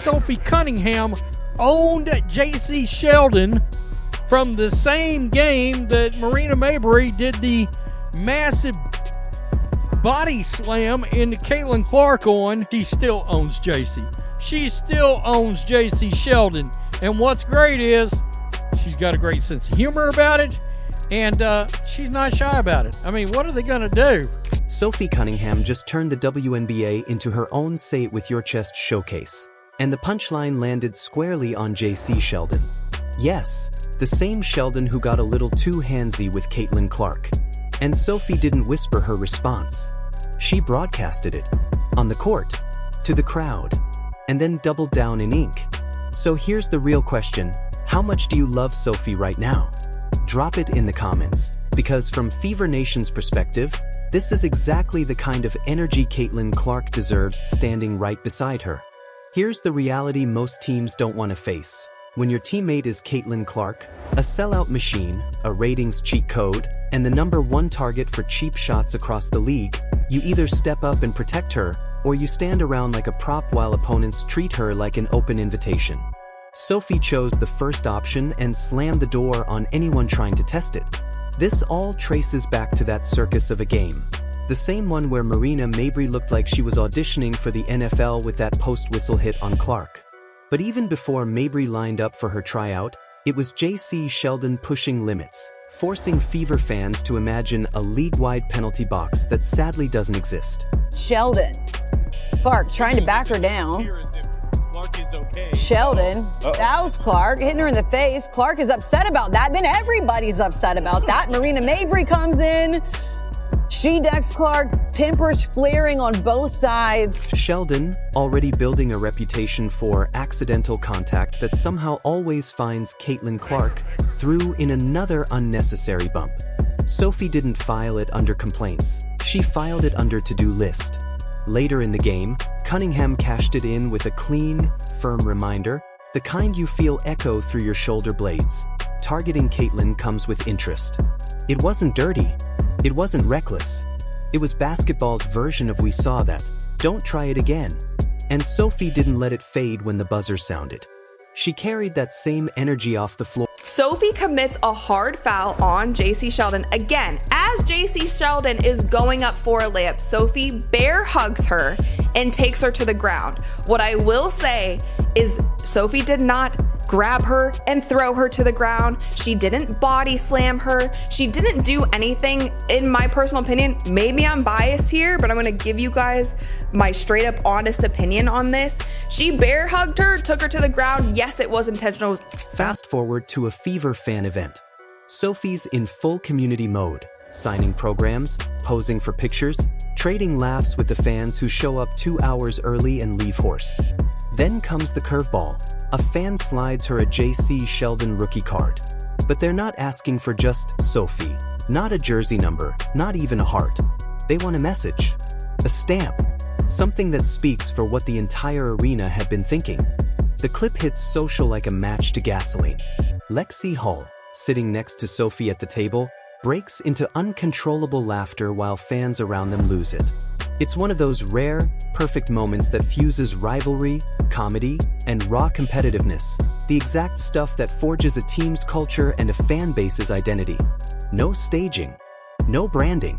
Sophie Cunningham owned Jacy Sheldon from the same game that Marina Mabrey did the massive body slam into Caitlin Clark on. She still owns Jacy. She still owns Jacy Sheldon. And what's great is she's got a great sense of humor about it, and she's not shy about it. I mean, what are they going to do? Sophie Cunningham just turned the WNBA into her own Say It With Your Chest showcase. And the punchline landed squarely on Jacy Sheldon. Yes, the same Sheldon who got a little too handsy with Caitlin Clark. And Sophie didn't whisper her response. She broadcasted it. On the court. To the crowd. And then doubled down in ink. So here's the real question. How much do you love Sophie right now? Drop it in the comments. Because from Fever Nation's perspective, this is exactly the kind of energy Caitlin Clark deserves standing right beside her. Here's the reality most teams don't want to face. When your teammate is Caitlin Clark, a sellout machine, a ratings cheat code, and the #1 target for cheap shots across the league, you either step up and protect her, or you stand around like a prop while opponents treat her like an open invitation. Sophie chose the first option and slammed the door on anyone trying to test it. This all traces back to that circus of a game. The same one where Marina Mabrey looked like she was auditioning for the NFL with that post-whistle hit on Clark. But even before Mabrey lined up for her tryout, it was Jacy Sheldon pushing limits, forcing Fever fans to imagine a league-wide penalty box that sadly doesn't exist. Sheldon. Clark trying to back her down. Sheldon, that was Clark, hitting her in the face. Clark is upset about that. Then everybody's upset about that. Marina Mabrey comes in. She decks Clark, tempers flaring on both sides. Sheldon, already building a reputation for accidental contact that somehow always finds Caitlin Clark, threw in another unnecessary bump. Sophie didn't file it under complaints. She filed it under to-do list. Later in the game, Cunningham cashed it in with a clean, firm reminder, the kind you feel echo through your shoulder blades. Targeting Caitlin comes with interest. It wasn't dirty. It wasn't reckless. It was basketball's version of "we saw that. Don't try it again." And Sophie didn't let it fade when the buzzer sounded. She carried that same energy off the floor. Sophie commits a hard foul on Jacy Sheldon. Again, as Jacy Sheldon is going up for a layup, Sophie bear hugs her and takes her to the ground. What I will say is Sophie did not grab her and throw her to the ground. She didn't body slam her. She didn't do anything, in my personal opinion. Maybe I'm biased here, but I'm gonna give you guys my straight up honest opinion on this. She bear hugged her, took her to the ground. Yes, it was intentional. Fast forward to a Fever fan event. Sophie's in full community mode, signing programs, posing for pictures, trading laughs with the fans who show up 2 hours early and leave hoarse. Then comes the curveball. A fan slides her a Jacy Sheldon rookie card. But they're not asking for just Sophie, not a jersey number, not even a heart. They want a message, a stamp, something that speaks for what the entire arena had been thinking. The clip hits social like a match to gasoline. Lexi Hull, sitting next to Sophie at the table, breaks into uncontrollable laughter while fans around them lose it. It's one of those rare, perfect moments that fuses rivalry, comedy, and raw competitiveness, the exact stuff that forges a team's culture and a fan base's identity. No staging, no branding,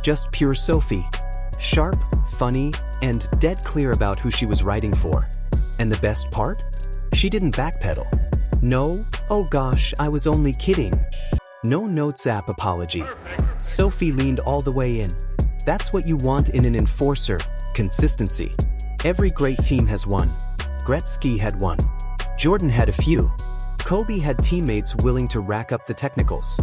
just pure Sophie. Sharp, funny, and dead clear about who she was writing for. And the best part? She didn't backpedal. No, "oh gosh, I was only kidding." No notes app apology. Sophie leaned all the way in. That's what you want in an enforcer, consistency. Every great team has one. Gretzky had one. Jordan had a few. Kobe had teammates willing to rack up the technicals.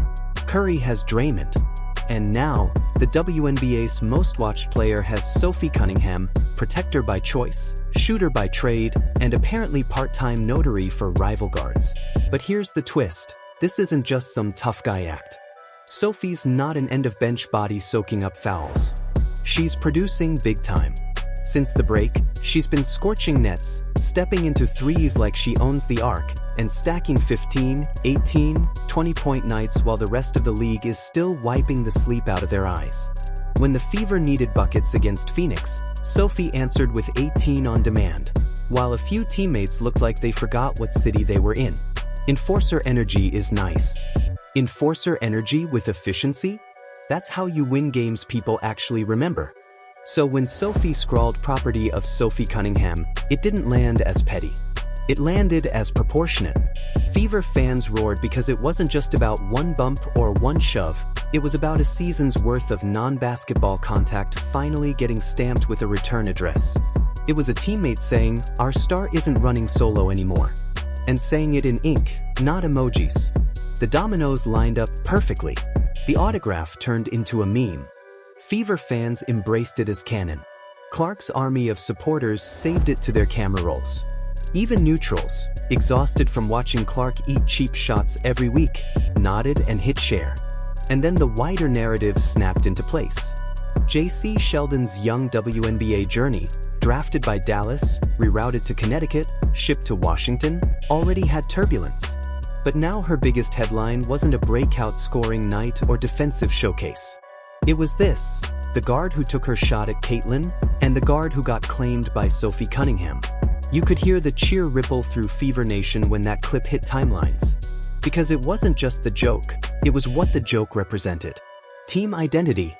Curry has Draymond. And now, the WNBA's most watched player has Sophie Cunningham, protector by choice, shooter by trade, and apparently part-time notary for rival guards. But here's the twist. This isn't just some tough guy act. Sophie's not an end-of-bench body soaking up fouls. She's producing big time. Since the break, she's been scorching nets, stepping into threes like she owns the arc, and stacking 15, 18, 20-point nights while the rest of the league is still wiping the sleep out of their eyes. When the Fever needed buckets against Phoenix, Sophie answered with 18 on demand. while a few teammates looked like they forgot what city they were in. Enforcer energy is nice. Enforcer energy with efficiency? That's how you win games people actually remember. So when Sophie scrawled property of Sophie Cunningham, it didn't land as petty. It landed as proportionate. Fever fans roared because it wasn't just about one bump or one shove, it was about a season's worth of non-basketball contact finally getting stamped with a return address. It was a teammate saying, "Our star isn't running solo anymore," and saying it in ink, not emojis. The dominoes lined up perfectly. The autograph turned into a meme. Fever fans embraced it as canon. Clark's army of supporters saved it to their camera rolls. Even neutrals, exhausted from watching Clark eat cheap shots every week, nodded and hit share. And then the wider narrative snapped into place. Jacy Sheldon's young WNBA journey, drafted by Dallas, rerouted to Connecticut, shipped to Washington, already had turbulence. But now her biggest headline wasn't a breakout scoring night or defensive showcase. It was this: the guard who took her shot at Caitlyn, and the guard who got claimed by Sophie Cunningham. You could hear the cheer ripple through Fever Nation when that clip hit timelines. Because it wasn't just the joke, it was what the joke represented. Team identity.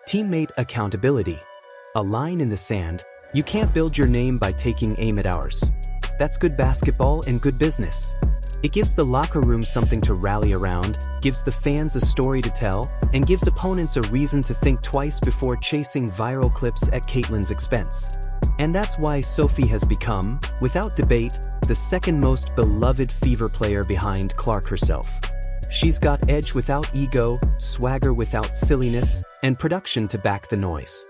Teammate accountability. A line in the sand: you can't build your name by taking aim at ours. That's good basketball and good business. It gives the locker room something to rally around, gives the fans a story to tell, and gives opponents a reason to think twice before chasing viral clips at Caitlyn's expense. And that's why Sophie has become, without debate, the second most beloved Fever player behind Clark herself. She's got edge without ego, swagger without silliness, and production to back the noise.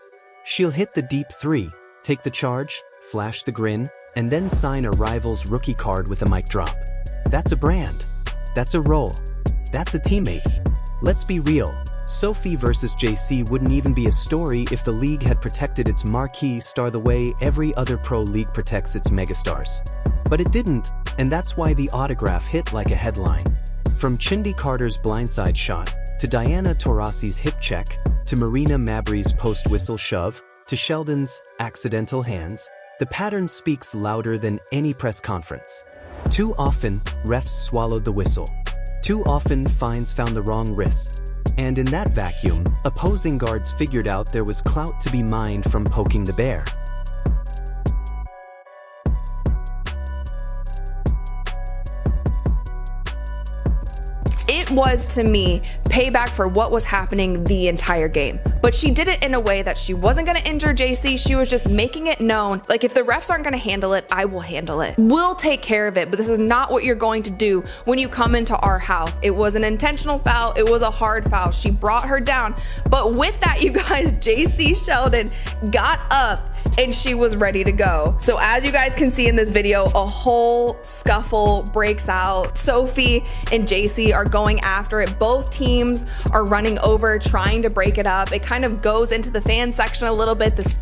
She'll hit the deep three, take the charge, flash the grin, and then sign a rival's rookie card with a mic drop. That's a brand. That's a role. That's a teammate. Let's be real. Sophie versus Jacy wouldn't even be a story if the league had protected its marquee star the way every other pro league protects its megastars. But it didn't, and that's why the autograph hit like a headline. From Chindy Carter's blindside shot, to Diana Taurasi's hip check, to Marina Mabrey's post-whistle shove, to Sheldon's accidental hands, the pattern speaks louder than any press conference. Too often, refs swallowed the whistle. Too often, fines found the wrong wrist. And in that vacuum, opposing guards figured out there was clout to be mined from poking the bear. It was, to me, payback for what was happening the entire game. But she did it in a way that she wasn't going to injure Jacy. She was just making it known, like, if the refs aren't going to handle it, I will handle it. We'll take care of it, but this is not what you're going to do when you come into our house. It was an intentional foul. It was a hard foul. She brought her down. But with that, you guys, Jacy Sheldon got up and she was ready to go. So as you guys can see in this video, a whole scuffle breaks out. Sophie and Jacy are going after it. Both teams are running over, trying to break it up. It kind of goes into the fan section a little bit. This